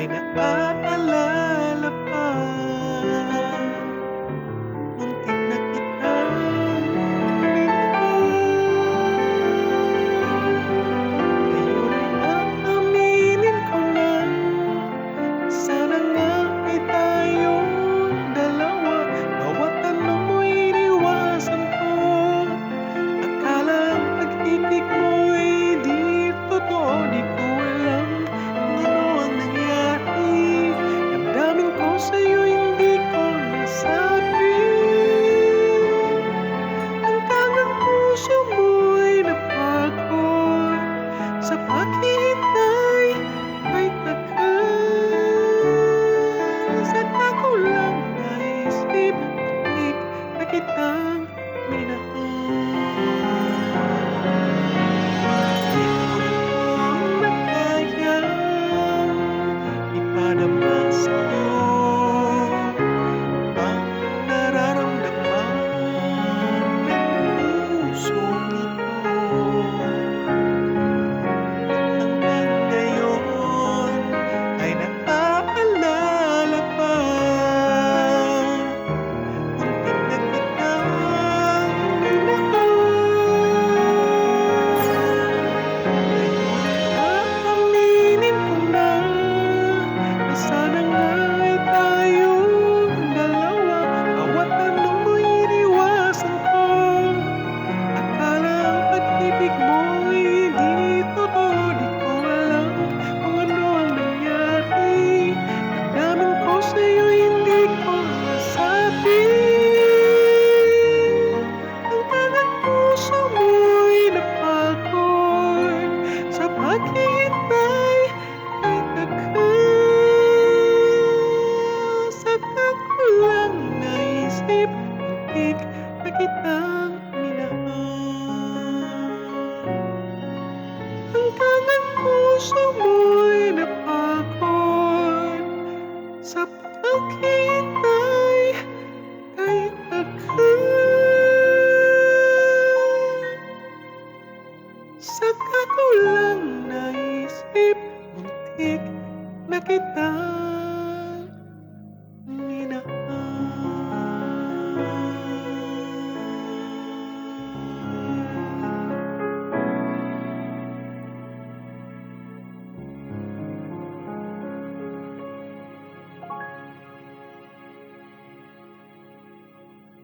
ay naaalala pa. Muntik na kitang ngayon ay aaminin ko na, sana nga ay tayong dalawa. Bawat tanong mo'y iniwasan ko, akala ang pag-ibig mo'y di totoo. Di ko alam kung ano ang nangyari, damdamin ko sa'yo hindi ko nasabi. Hanggang ang puso mo'y napagod sa paghihintay kay tagal. Saka ko lang naisip, muntik na kitang minahal. Di ko na kayang ipadama sa'yo ang nararamdaman ng pusong ito. Hanggang ngayon ay naaalala pa. Muntik na kitang minahal. Aaminin ko na, sana nga ay tayong dalawa. Bawat tanong mo'y iniwasan ko, akala ang pag-ibig mo'y di totoo. Di ko alam kung ano ang nangyari, damdamin ko sa'yo hindi ko nasabi. Hanggang ang puso mo'y napagod sa paghihintay kay tagal. Saka ko lang naisip, muntik na kitang minahal. Hanggang ang puso mo'y napagod sa paghihintay kay tagal. Saka ko lang naisip, muntik na kitang